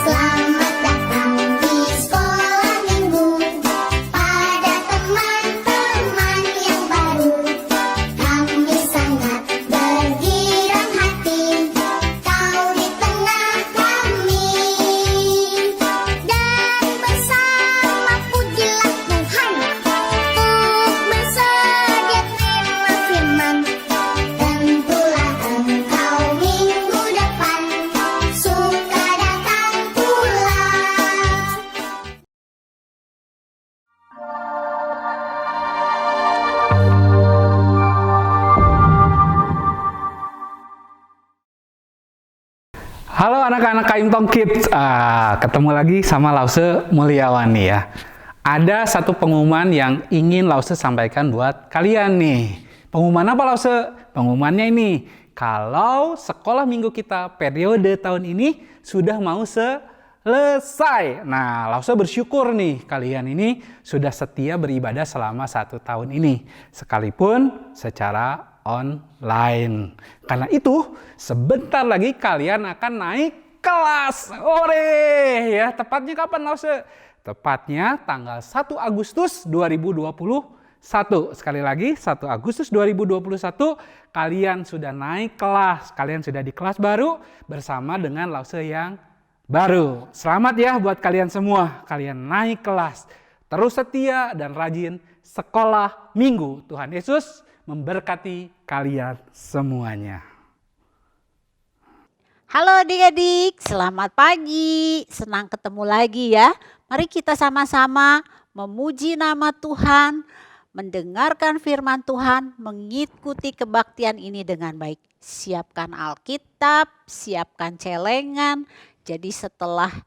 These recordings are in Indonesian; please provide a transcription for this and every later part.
Selamat datang di sekolah minggu, pada teman-teman yang baru. Kami sangat bergirang hati, kau di tengah kami. Dan bersama pujilah Tuhan, untuk bersedia terima firman. Tentulah engkau minggu depan suka datang pula. Halo anak-anak Kaimtong Kids, ketemu lagi sama Lause Mulyawani ya. Ada satu pengumuman yang ingin Lause sampaikan buat kalian nih. Pengumuman apa Lause? Pengumumannya ini, kalau sekolah minggu kita periode tahun ini sudah mau selesai. Nah, Lause bersyukur nih kalian ini sudah setia beribadah selama 1 tahun ini, sekalipun secara online. Karena itu, sebentar lagi kalian akan naik kelas. Ore! Ya, tepatnya kapan, Lause? Tepatnya tanggal 1 Agustus 2021. Sekali lagi, 1 Agustus 2021 kalian sudah naik kelas. Kalian sudah di kelas baru bersama dengan Lause yang baru. Selamat ya buat kalian semua. Kalian naik kelas. Terus setia dan rajin sekolah minggu. Tuhan Yesus memberkati kalian semuanya. Halo adik-adik, selamat pagi. Senang ketemu lagi ya. Mari kita sama-sama memuji nama Tuhan, mendengarkan firman Tuhan, mengikuti kebaktian ini dengan baik. Siapkan Alkitab, siapkan celengan. Jadi setelah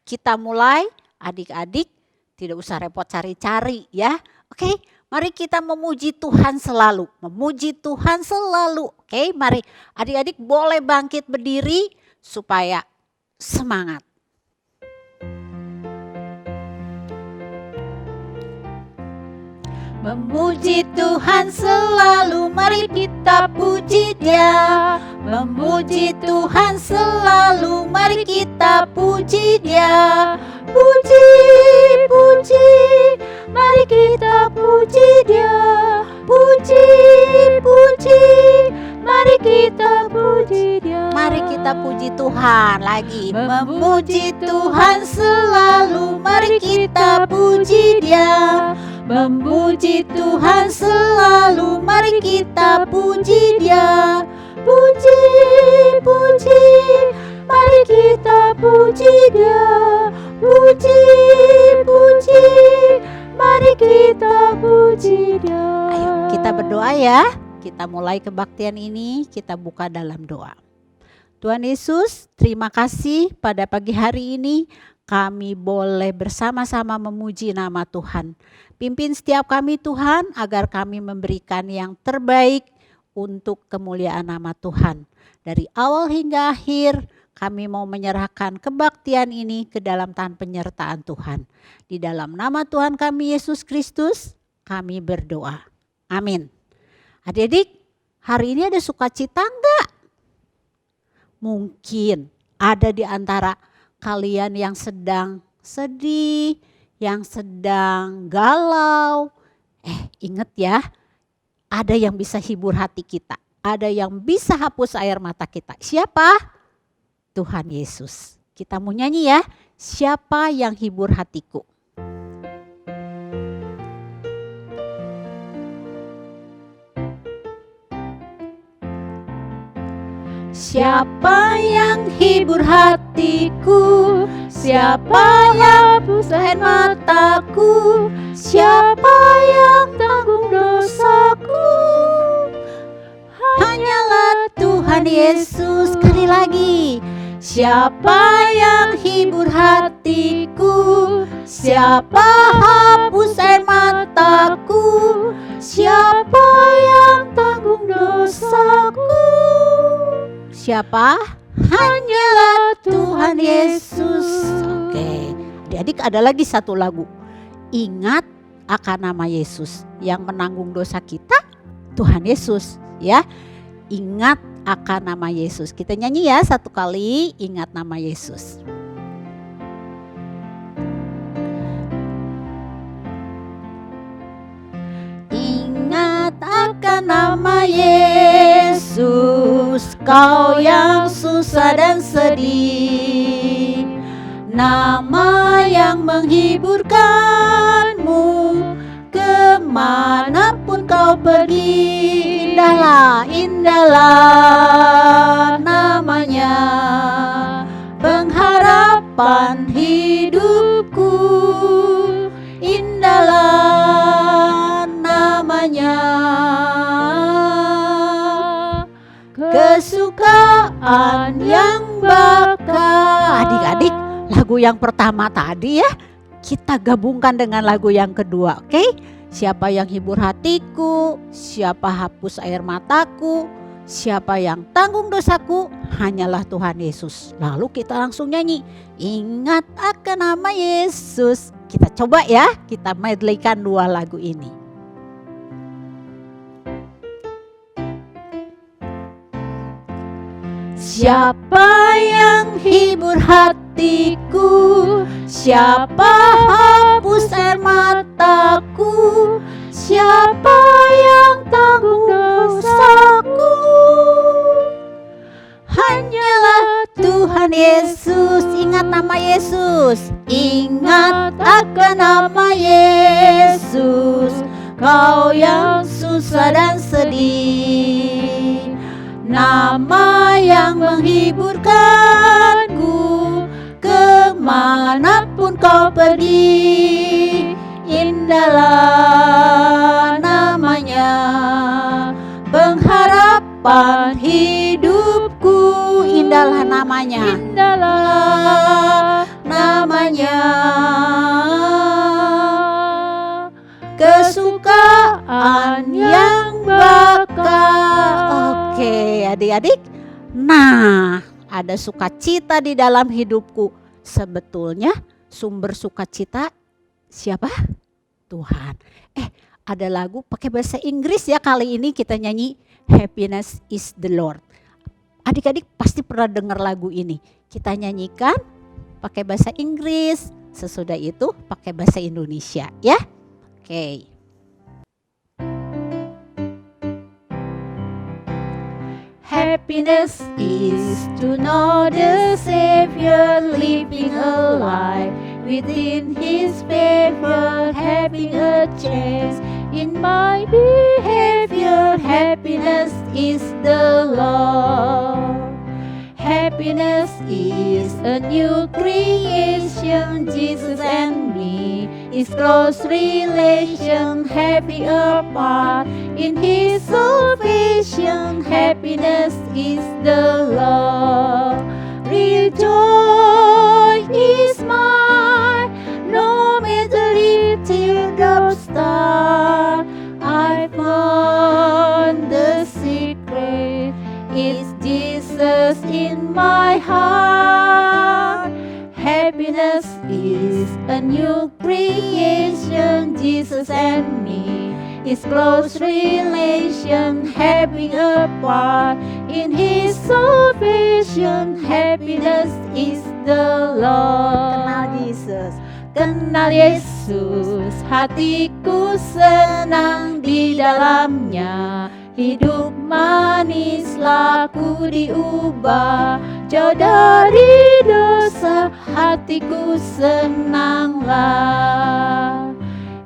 kita mulai, adik-adik tidak usah repot cari-cari ya. Oke, mari kita memuji Tuhan selalu. Memuji Tuhan selalu. Oke, mari adik-adik boleh bangkit berdiri supaya semangat. Memuji Tuhan selalu, mari kita puji Dia. Memuji Tuhan selalu, mari kita puji Dia. Puji, puji, mari kita puji Dia. Puji, puji, mari kita puji Dia. Mari kita puji Tuhan lagi. Memuji Tuhan selalu, mari kita puji Dia. Memuji Tuhan selalu, mari kita puji Dia. Puji, puji, mari kita puji Dia. Puji, puji, mari kita puji Dia. Ayo kita berdoa ya. Kita mulai kebaktian ini, kita buka dalam doa. Tuhan Yesus, terima kasih pada pagi hari ini kami boleh bersama-sama memuji nama Tuhan. Pimpin setiap kami Tuhan agar kami memberikan yang terbaik untuk kemuliaan nama Tuhan. Dari awal hingga akhir kami mau menyerahkan kebaktian ini ke dalam tangan penyertaan Tuhan. Di dalam nama Tuhan kami Yesus Kristus kami berdoa. Amin. Adik-adik, hari ini ada sukacita enggak? Mungkin ada di antara kalian yang sedang sedih, yang sedang galau. Ingat ya, ada yang bisa hibur hati kita. Ada yang bisa hapus air mata kita. Siapa? Tuhan Yesus. Kita mau nyanyi ya. Siapa yang hibur hatiku? Siapa yang hibur hatiku? Siapa yang hapus air mataku? Siapa yang tanggung dosaku? Hanyalah Tuhan Yesus. Sekali lagi. Siapa yang hibur hatiku? Siapa hapus air mataku? Siapa yang tanggung dosaku? Siapa? Hanyalah Tuhan Yesus. Oke, adik-adik ada lagi satu lagu. Ingat akan nama Yesus yang menanggung dosa kita, Tuhan Yesus. Ya, ingat akan nama Yesus. Kita nyanyi ya satu kali, ingat nama Yesus. Ingat akan nama Yesus, kau yang susah dan sedih. Nama yang menghiburkanmu kemanapun kau pergi. Indahlah, indahlah namanya, pengharapan hidupku. Indahlah namanya, kesukaan yang bakal. Adik-adik, lagu yang pertama tadi ya, kita gabungkan dengan lagu yang kedua, oke? Siapa yang hibur hatiku, siapa hapus air mataku, siapa yang tanggung dosaku, hanyalah Tuhan Yesus. Lalu kita langsung nyanyi, ingat akan nama Yesus. Kita coba ya, kita medleykan dua lagu ini. Siapa yang hibur hatiku, siapa hapus air mataku, siapa yang tanggung dosaku, hanyalah Tuhan Yesus. Ingat nama Yesus, ingat akan nama Yesus, kau yang susah dan sedih. Nama yang menghiburkanku kemanapun kau pergi. Indahlah namanya, pengharapan hidupku. Indahlah namanya, indahlah namanya, kesukaan yang bakal. Oke adik-adik, nah ada sukacita di dalam hidupku. Sebetulnya sumber sukacita siapa? Tuhan. Ada lagu pakai bahasa Inggris ya, kali ini kita nyanyi Happiness is the Lord. Adik-adik pasti pernah dengar lagu ini. Kita nyanyikan pakai bahasa Inggris, sesudah itu pakai bahasa Indonesia ya. Oke. Happiness is to know the Savior living a life within His favor, having a chance in my behavior. Happiness is the Lord. Happiness is a new creation, Jesus and me is close relation, happy apart in His salvation. Happiness is the Lord. Real joy is mine, no matter if teardrops start. I found the secret, it's Jesus in my heart. Happiness is a new creation, Jesus and me is close relation, having a part in His salvation. Happiness is the Lord. Kenal Yesus, kenal Yesus, hatiku senang di dalamnya. Hidup manis laku diubah, jauh dari dosa, hatiku senanglah.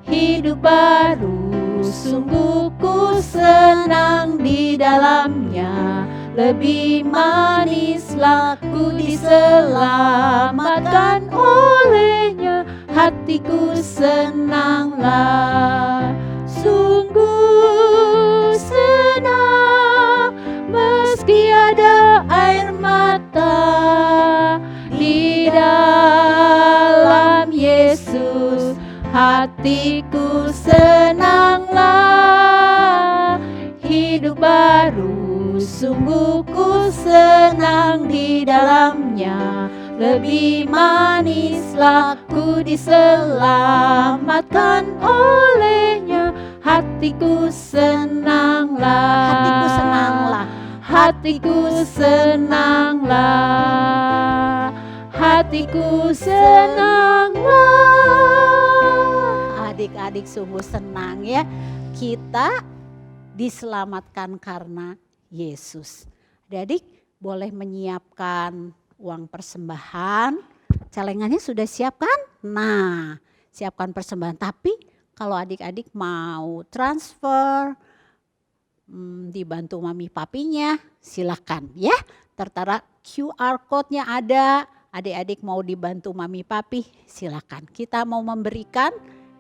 Hidup baru, sungguh ku senang di dalamnya. Lebih manis laku diselamatkan olehnya, hatiku senanglah. Sungguh senang meski ada air mata di dalam Yesus, hatiku senanglah. Hidup baru, sungguh ku senang di dalamnya. Lebih manis laku diselamatkan olehnya, hatiku senanglah. Hatiku senanglah. hatiku senanglah, hatiku senanglah. Adik-adik sungguh senang ya, kita diselamatkan karena Yesus. Adik-adik boleh menyiapkan uang persembahan. Celengannya sudah siapkan? Nah, siapkan persembahan. Tapi kalau adik-adik mau transfer, dibantu mami papinya, silakan ya. Tertera QR code-nya ada. Adik-adik mau dibantu mami papi, silakan. Kita mau memberikan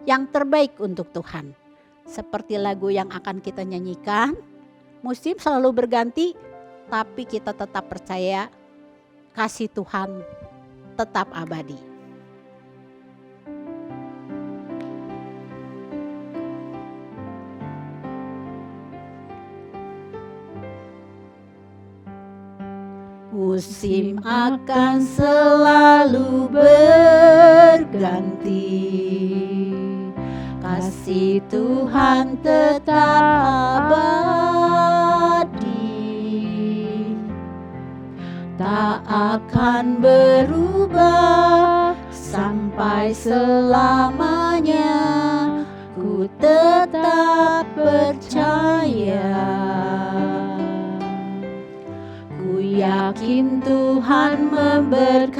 yang terbaik untuk Tuhan. Seperti lagu yang akan kita nyanyikan, musim selalu berganti, tapi kita tetap percaya kasih Tuhan tetap abadi. Musim akan selalu berganti, kasih Tuhan tetap abadi, tak akan berubah sampai selamanya. Ku tetap percaya, ku yakin Tuhan memberkati,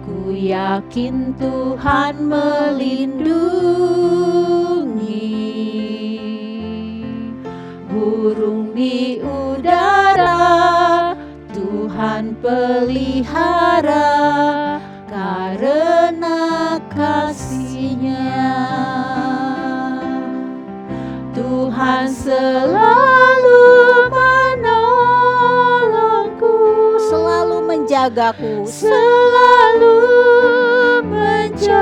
ku yakin Tuhan melindungi. Burung di udara Tuhan pelihara karena kasih-Nya. Tuhan selalu menolongku, selalu menjagaku, selalu menjagaku.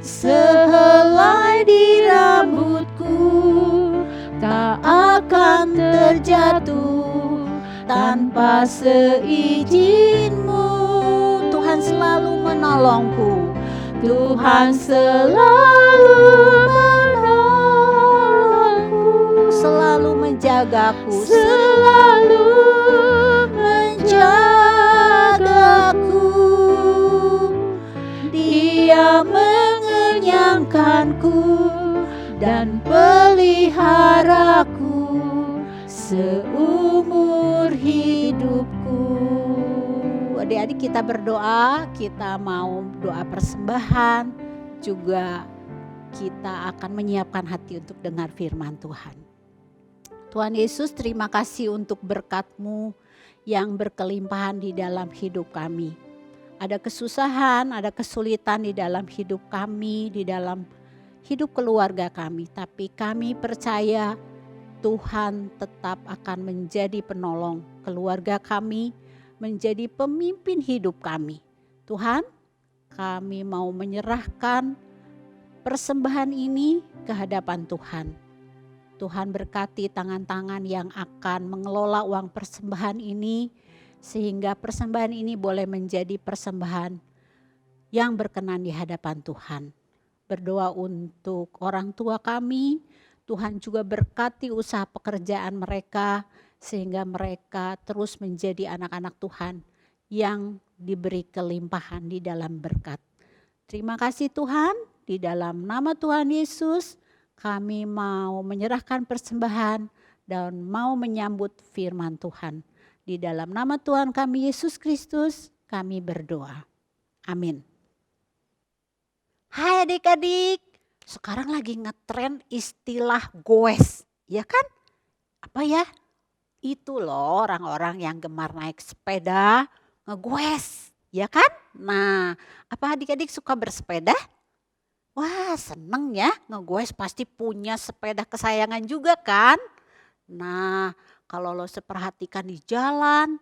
Sehelai di rambutku tak akan terjatuh tanpa seizin-Mu. Tuhan selalu menolongku, Tuhan selalu menolongku, selalu menjagaku, selalu menjagaku. Dia mengenyangkanku dan peliharaku seumur hidupku. Adik-adik kita berdoa, kita mau doa persembahan, juga kita akan menyiapkan hati untuk dengar firman Tuhan. Tuhan Yesus, terima kasih untuk berkat-Mu yang berkelimpahan di dalam hidup kami. Ada kesusahan, ada kesulitan di dalam hidup kami, di dalam hidup keluarga kami. Tapi kami percaya Tuhan tetap akan menjadi penolong keluarga kami, menjadi pemimpin hidup kami. Tuhan, kami mau menyerahkan persembahan ini ke hadapan Tuhan. Tuhan berkati tangan-tangan yang akan mengelola uang persembahan ini, sehingga persembahan ini boleh menjadi persembahan yang berkenan di hadapan Tuhan. Berdoa untuk orang tua kami, Tuhan juga berkati usaha pekerjaan mereka, sehingga mereka terus menjadi anak-anak Tuhan yang diberi kelimpahan di dalam berkat. Terima kasih Tuhan, di dalam nama Tuhan Yesus kami mau menyerahkan persembahan dan mau menyambut firman Tuhan. Di dalam nama Tuhan kami Yesus Kristus kami berdoa. Amin. Hai adik-adik, sekarang lagi ngetren istilah goes, ya kan? Apa ya? Itu loh orang-orang yang gemar naik sepeda ngegoes, ya kan? Nah, apa adik-adik suka bersepeda? Wah, seneng ya ngegoes, pasti punya sepeda kesayangan juga kan? Nah, kalau lo seperhatikan di jalan,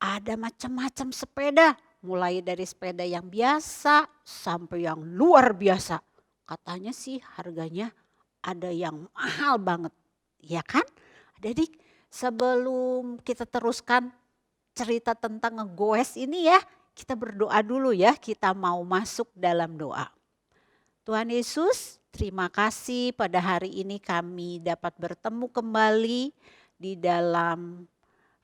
ada macam-macam sepeda. Mulai dari sepeda yang biasa sampai yang luar biasa. Katanya sih harganya ada yang mahal banget, ya kan? Adik-adik, sebelum kita teruskan cerita tentang ngegoes ini ya, kita berdoa dulu ya, kita mau masuk dalam doa. Tuhan Yesus, terima kasih pada hari ini kami dapat bertemu kembali di dalam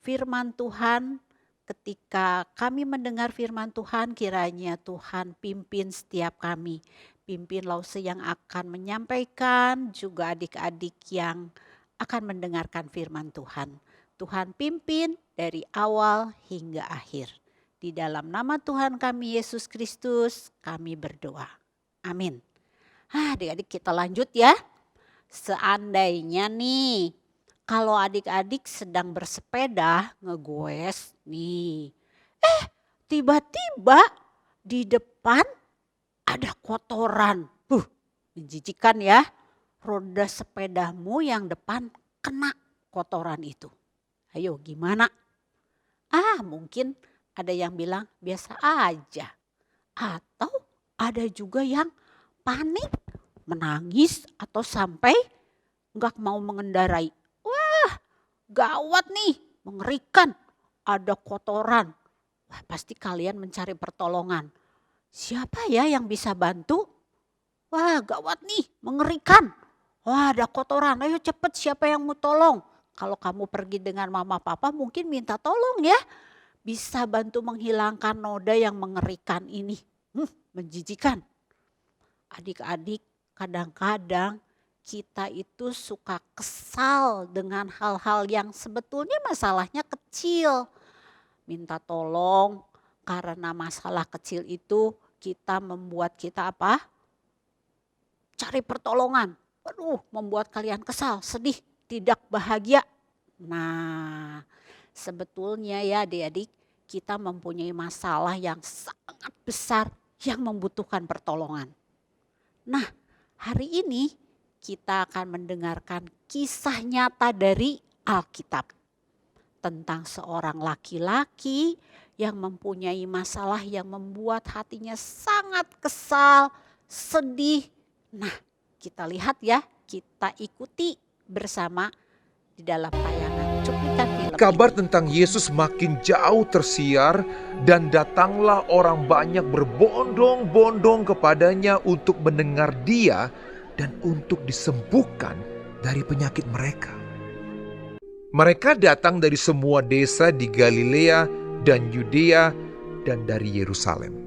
firman Tuhan. Ketika kami mendengar firman Tuhan, kiranya Tuhan pimpin setiap kami. Pimpin Lause yang akan menyampaikan, juga adik-adik yang akan mendengarkan firman Tuhan. Tuhan pimpin dari awal hingga akhir. Di dalam nama Tuhan kami Yesus Kristus, kami berdoa. Amin. Adik-adik kita lanjut ya. Seandainya nih, kalau adik-adik sedang bersepeda ngegoes nih. Tiba-tiba di depan ada kotoran. Menjijikan ya. Roda sepedamu yang depan kena kotoran itu. Ayo gimana? Mungkin ada yang bilang biasa aja. Atau ada juga yang panik, menangis atau sampai nggak mau mengendarai. Wah, gawat nih, mengerikan. Ada kotoran. Wah, pasti kalian mencari pertolongan. Siapa ya yang bisa bantu? Wah, gawat nih, mengerikan. Wah, ada kotoran. Ayo cepet, siapa yang mau tolong? Kalau kamu pergi dengan mama papa mungkin minta tolong ya. Bisa bantu menghilangkan noda yang mengerikan ini. Menjijikan. Adik-adik, kadang-kadang kita itu suka kesal dengan hal-hal yang sebetulnya masalahnya kecil. Minta tolong karena masalah kecil itu kita membuat kita apa? Cari pertolongan. Membuat kalian kesal, sedih, tidak bahagia. Nah, sebetulnya ya adik-adik, kita mempunyai masalah yang sangat besar yang membutuhkan pertolongan. Nah, hari ini kita akan mendengarkan kisah nyata dari Alkitab tentang seorang laki-laki yang mempunyai masalah yang membuat hatinya sangat kesal, sedih. Nah, kita lihat ya, kita ikuti bersama di dalam tayangan cuplikan film. Kabar tentang Yesus makin jauh tersiar dan datanglah orang banyak berbondong-bondong kepadanya untuk mendengar Dia dan untuk disembuhkan dari penyakit mereka. Mereka datang dari semua desa di Galilea dan Yudea dan dari Yerusalem.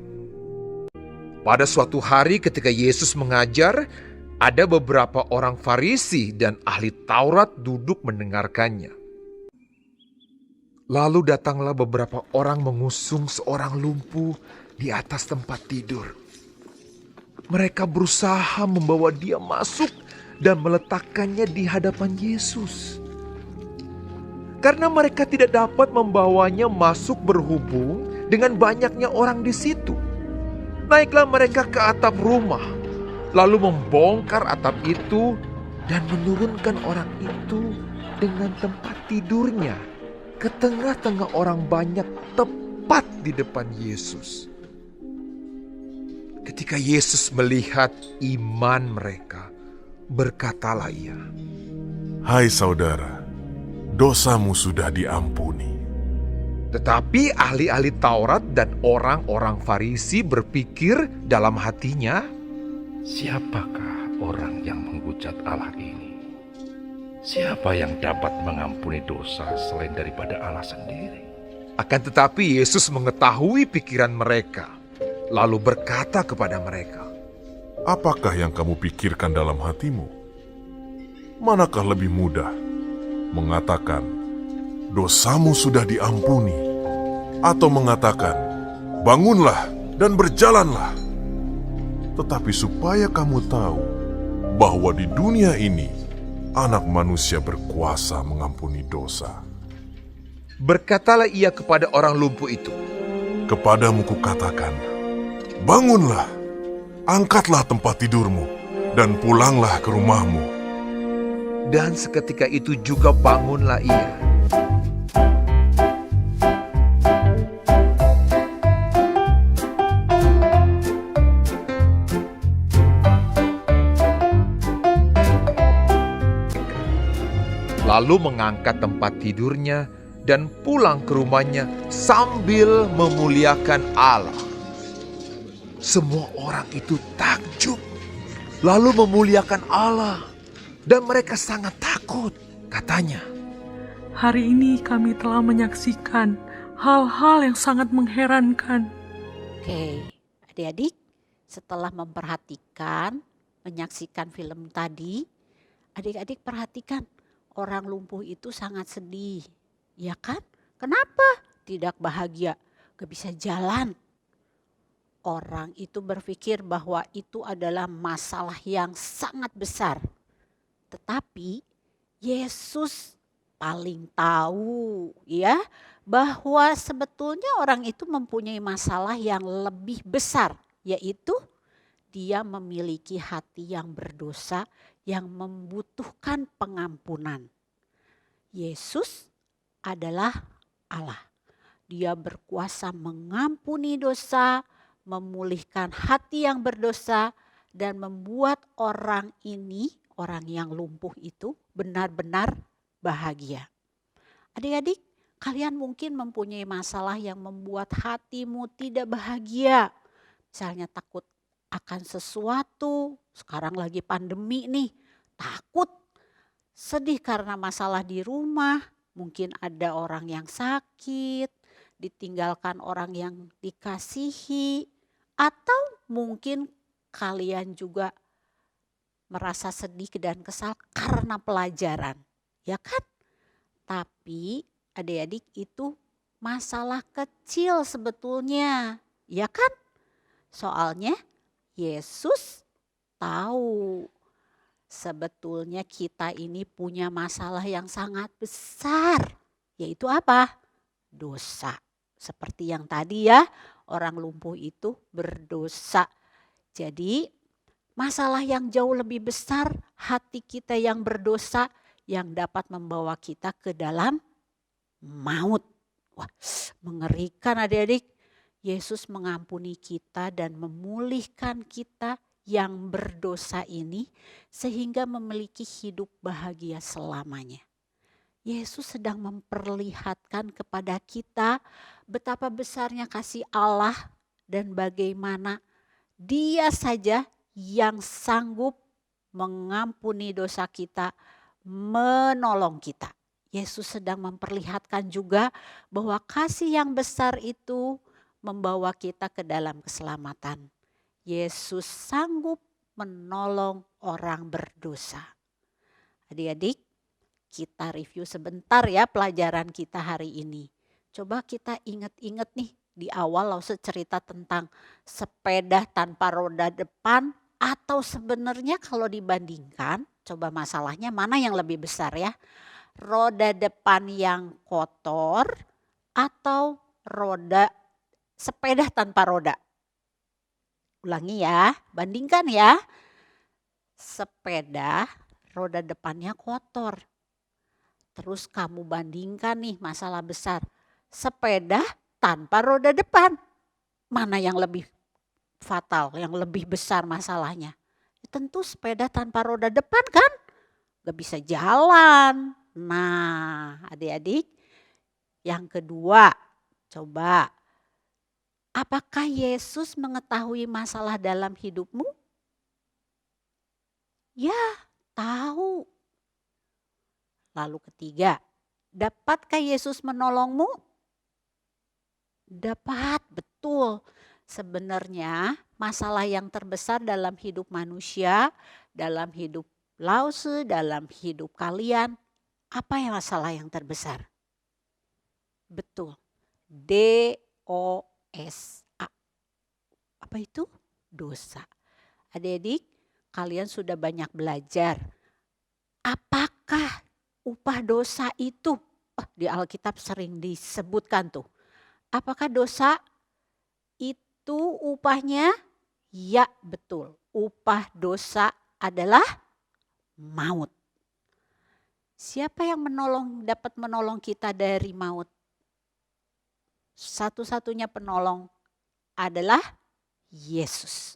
Pada suatu hari ketika Yesus mengajar, ada beberapa orang Farisi dan ahli Taurat duduk mendengarkannya. Lalu datanglah beberapa orang mengusung seorang lumpuh di atas tempat tidur. Mereka berusaha membawa dia masuk dan meletakkannya di hadapan Yesus. Karena mereka tidak dapat membawanya masuk berhubung dengan banyaknya orang di situ. Naiklah mereka ke atap rumah, lalu membongkar atap itu dan menurunkan orang itu dengan tempat tidurnya ke tengah-tengah orang banyak tepat di depan Yesus. Ketika Yesus melihat iman mereka, berkatalah Ia, "Hai saudara, dosamu sudah diampuni." Tetapi ahli-ahli Taurat dan orang-orang Farisi berpikir dalam hatinya, siapakah orang yang menghujat Allah ini? Siapa yang dapat mengampuni dosa selain daripada Allah sendiri? Akan tetapi Yesus mengetahui pikiran mereka, lalu berkata kepada mereka, Apakah yang kamu pikirkan dalam hatimu? Manakah lebih mudah mengatakan, dosamu sudah diampuni, atau mengatakan, bangunlah dan berjalanlah? Tetapi supaya kamu tahu bahwa di dunia ini Anak Manusia berkuasa mengampuni dosa. Berkatalah Ia kepada orang lumpuh itu, Kepadamu kukatakan, bangunlah, angkatlah tempat tidurmu, dan pulanglah ke rumahmu. dan seketika itu juga bangunlah ia. Lalu mengangkat tempat tidurnya dan pulang ke rumahnya sambil memuliakan Allah. Semua orang itu takjub lalu memuliakan Allah. Dan mereka sangat takut. Katanya, Hari ini kami telah menyaksikan hal-hal yang sangat mengherankan. Oke, adik-adik, setelah memperhatikan, menyaksikan film tadi, adik-adik perhatikan orang lumpuh itu sangat sedih. Ya kan? Kenapa? Tidak bahagia, gak bisa jalan. Orang itu berpikir bahwa itu adalah masalah yang sangat besar. Tetapi Yesus paling tahu ya bahwa sebetulnya orang itu mempunyai masalah yang lebih besar, yaitu dia memiliki hati yang berdosa yang membutuhkan pengampunan. Yesus adalah Allah. Dia berkuasa mengampuni dosa, memulihkan hati yang berdosa, dan membuat orang ini, orang yang lumpuh itu benar-benar bahagia. Adik-adik, kalian mungkin mempunyai masalah yang membuat hatimu tidak bahagia. Misalnya takut akan sesuatu, sekarang lagi pandemi nih, takut. Sedih karena masalah di rumah, mungkin ada orang yang sakit, ditinggalkan orang yang dikasihi, atau mungkin kalian juga merasa sedih dan kesal karena pelajaran, ya kan? Tapi adik-adik itu masalah kecil sebetulnya, ya kan? Soalnya Yesus tahu sebetulnya kita ini punya masalah yang sangat besar, yaitu apa? Dosa. Seperti yang tadi ya, orang lumpuh itu berdosa. Jadi masalah yang jauh lebih besar, hati kita yang berdosa yang dapat membawa kita ke dalam maut. Wah, mengerikan adik-adik. Yesus mengampuni kita dan memulihkan kita yang berdosa ini sehingga memiliki hidup bahagia selamanya. Yesus sedang memperlihatkan kepada kita betapa besarnya kasih Allah dan bagaimana Dia saja yang sanggup mengampuni dosa kita, menolong kita. Yesus sedang memperlihatkan juga bahwa kasih yang besar itu membawa kita ke dalam keselamatan. Yesus sanggup menolong orang berdosa. Adik-adik, kita review sebentar ya pelajaran kita hari ini. Coba kita ingat-ingat nih, di awal Lause cerita tentang sepeda tanpa roda depan, atau sebenarnya kalau dibandingkan, coba masalahnya mana yang lebih besar ya? Roda depan yang kotor atau sepeda tanpa roda? Ulangi ya, bandingkan ya. Sepeda roda depannya kotor. Terus kamu bandingkan nih masalah besar. Sepeda tanpa roda depan. Mana yang lebih fatal, yang lebih besar masalahnya? Tentu sepeda tanpa roda depan kan? Gak bisa jalan. Nah adik-adik, yang kedua coba. Apakah Yesus mengetahui masalah dalam hidupmu? Ya, tahu. Lalu ketiga, dapatkah Yesus menolongmu? Dapat, betul. Sebenarnya masalah yang terbesar dalam hidup manusia, dalam hidup Lause, dalam hidup kalian, apa yang masalah yang terbesar? Betul, dosa. Apa itu? Dosa. Adik-adik, kalian sudah banyak belajar. Apakah upah dosa itu? Di Alkitab sering disebutkan tuh. Apakah dosa itu upahnya? Ya, betul. Upah dosa adalah maut. Siapa yang dapat menolong kita dari maut? Satu-satunya penolong adalah Yesus.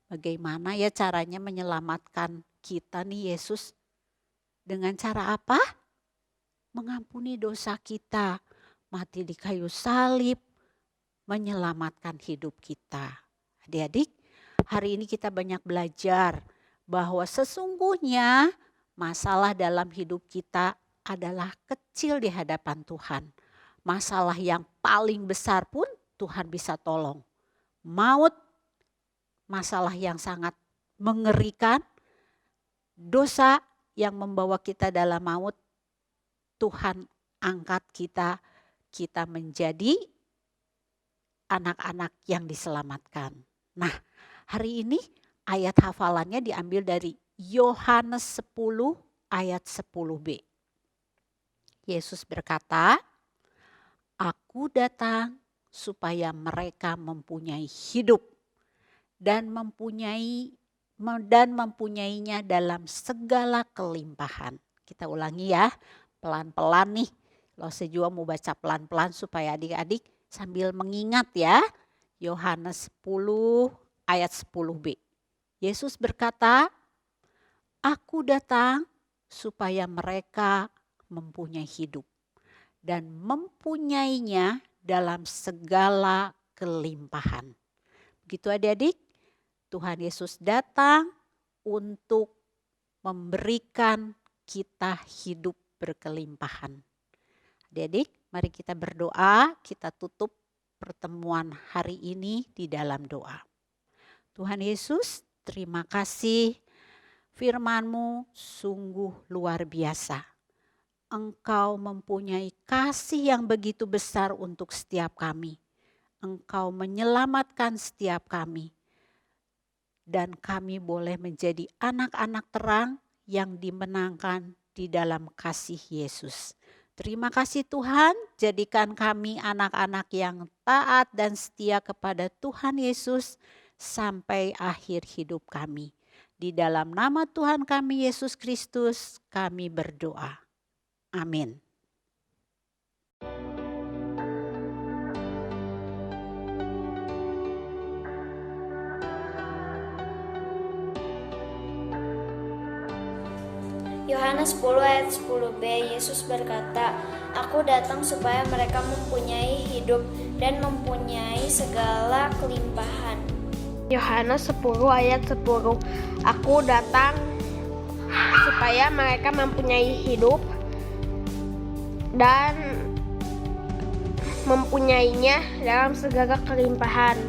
Bagaimana ya caranya menyelamatkan kita nih Yesus? Dengan cara apa? Mengampuni dosa kita, mati di kayu salib, menyelamatkan hidup kita. Adik-adik, Hari ini kita banyak belajar bahwa sesungguhnya masalah dalam hidup kita adalah kecil di hadapan Tuhan. Masalah yang paling besar pun Tuhan bisa tolong. Maut, masalah yang sangat mengerikan, dosa yang membawa kita dalam maut, Tuhan angkat kita menjadi anak-anak yang diselamatkan. Nah, hari ini ayat hafalannya diambil dari Yohanes 10 ayat 10b. Yesus berkata, "Aku datang supaya mereka mempunyai hidup dan mempunyainya dalam segala kelimpahan." Kita ulangi ya, pelan-pelan nih. Lause juga mau baca pelan-pelan supaya adik-adik sambil mengingat ya. Yohanes 10 ayat 10b. Yesus berkata, "Aku datang supaya mereka mempunyai hidup dan mempunyainya dalam segala kelimpahan." Begitu adik-adik, Tuhan Yesus datang untuk memberikan kita hidup berkelimpahan. Adik-adik, mari kita berdoa, kita tutup pertemuan hari ini di dalam doa. Tuhan Yesus, terima kasih, firman-Mu sungguh luar biasa. Engkau mempunyai kasih yang begitu besar untuk setiap kami. Engkau menyelamatkan setiap kami. Dan kami boleh menjadi anak-anak terang yang dimenangkan di dalam kasih Yesus. Terima kasih Tuhan, jadikan kami anak-anak yang taat dan setia kepada Tuhan Yesus sampai akhir hidup kami. Di dalam nama Tuhan kami Yesus Kristus kami berdoa. Amin. Yohanes 10 ayat 10b, Yesus berkata, "Aku datang supaya mereka mempunyai hidup dan mempunyai segala kelimpahan." Yohanes 10 ayat 10, "Aku datang supaya mereka mempunyai hidup dan mempunyainya dalam segala kelimpahan."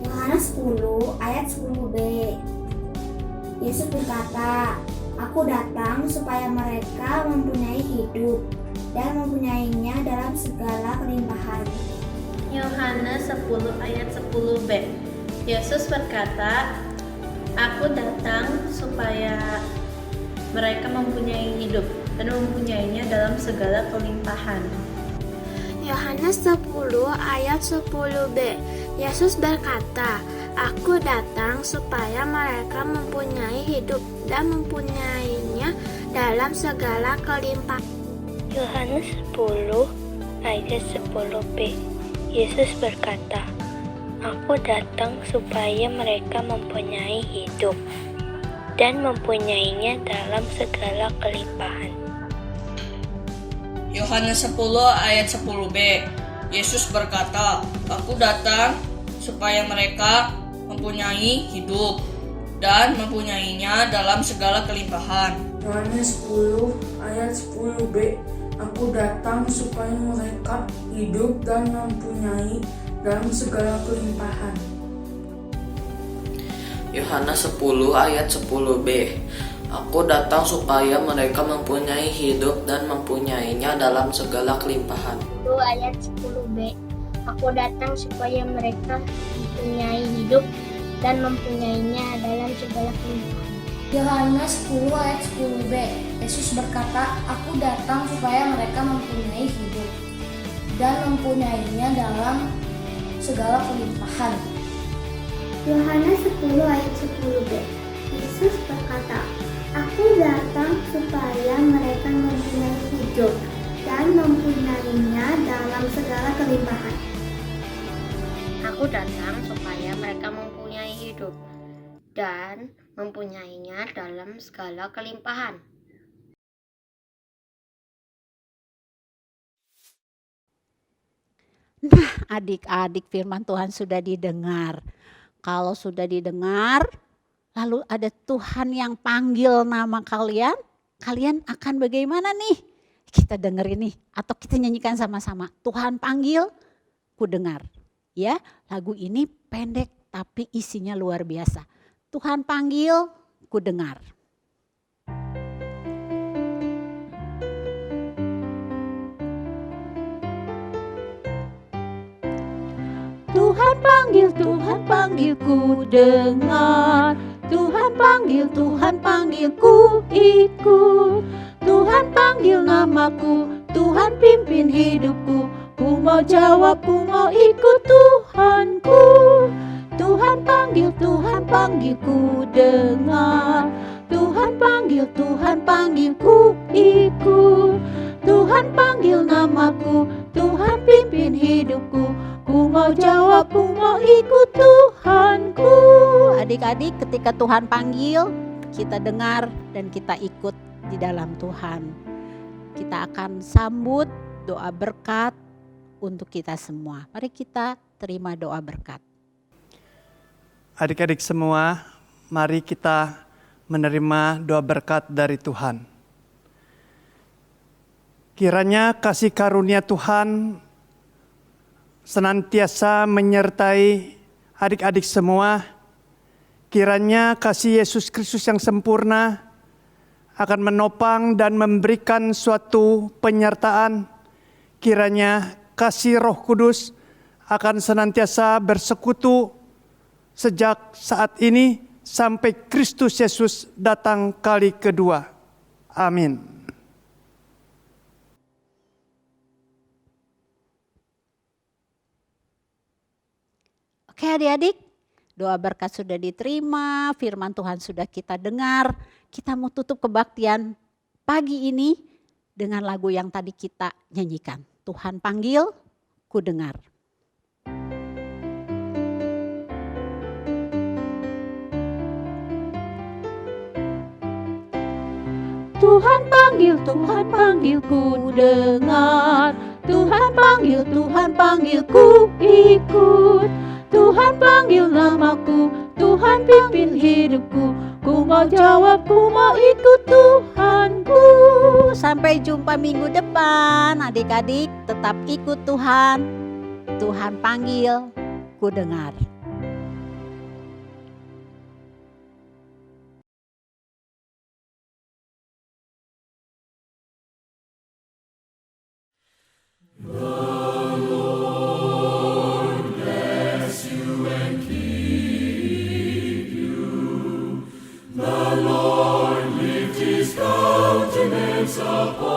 Yohanes 10 ayat 10b, Yesus berkata, "Aku datang supaya mereka mempunyai hidup dan mempunyainya dalam segala kelimpahan." Yohanes 10 ayat 10b, Yesus berkata, "Aku datang supaya mereka mempunyai hidup dan mempunyainya dalam segala kelimpahan." Yohanes 10 ayat 10b, Yesus berkata, "Aku datang supaya mereka mempunyai hidup dan mempunyainya dalam segala kelimpahan." Yohanes 10 ayat 10b, Yesus berkata, "Aku datang supaya mereka mempunyai hidup dan mempunyainya dalam segala kelimpahan." Yohanes 10 ayat 10b, Yesus berkata, "Aku datang supaya mereka mempunyai hidup dan mempunyainya dalam segala kelimpahan." Yohanes 10 ayat 10b, "Aku datang supaya mereka hidup dan mempunyai dalam segala kelimpahan." Yohanes 10 ayat 10b, "Aku datang supaya mereka mempunyai hidup dan mempunyainya dalam segala kelimpahan." 10 ayat 10b, "Aku datang supaya mereka mempunyai hidup dan mempunyainya dalam segala kelimpahan." Yohanes 10 ayat 10b, Yesus berkata, "Aku datang supaya mereka mempunyai hidup dan mempunyainya dalam segala kelimpahan." Yohanes 10 ayat 10b, Yesus berkata, "Aku datang supaya mereka mempunyai hidup dan mempunyainya dalam segala kelimpahan." Aku datang supaya mereka mempunyai hidup dan mempunyainya dalam segala kelimpahan. Nah, adik-adik, firman Tuhan sudah didengar. Kalau sudah didengar, lalu ada Tuhan yang panggil nama kalian, kalian akan bagaimana nih? Kita denger ini atau kita nyanyikan sama-sama. Tuhan panggil, ku dengar. Ya, lagu ini pendek tapi isinya luar biasa. Tuhan panggil, ku dengar. Tuhan panggil ku dengar. Tuhan panggil ku ikut. Tuhan panggil namaku, Tuhan pimpin hidupku. Ku mau jawab, ku mau ikut Tuhanku. Tuhan panggil ku dengar. Tuhan panggil ku ikut. Tuhan panggil namaku, Tuhan pimpin hidupku. Ku mau jawab, ku mau ikut Tuhanku. Adik-adik, ketika Tuhan panggil, kita dengar dan kita ikut di dalam Tuhan. Kita akan sambut doa berkat untuk kita semua. Mari kita terima doa berkat. Adik-adik semua, mari kita menerima doa berkat dari Tuhan. Kiranya kasih karunia Tuhan senantiasa menyertai adik-adik semua. Kiranya kasih Yesus Kristus yang sempurna akan menopang dan memberikan suatu penyertaan. Kiranya kasih Roh Kudus akan senantiasa bersekutu sejak saat ini sampai Kristus Yesus datang kali kedua. Amin. Oke adik-adik, doa berkat sudah diterima, firman Tuhan sudah kita dengar. Kita mau tutup kebaktian pagi ini dengan lagu yang tadi kita nyanyikan. Tuhan panggil, ku dengar. Tuhan panggil ku dengar. Tuhan panggil ku ikut. Tuhan panggil namaku, Tuhan pimpin hidupku. Ku mau jawab, ku mau ikut Tuhanku. Sampai jumpa minggu depan, adik-adik tetap ikut Tuhan. Tuhan panggil, ku dengar. The Lord lift his countenance upon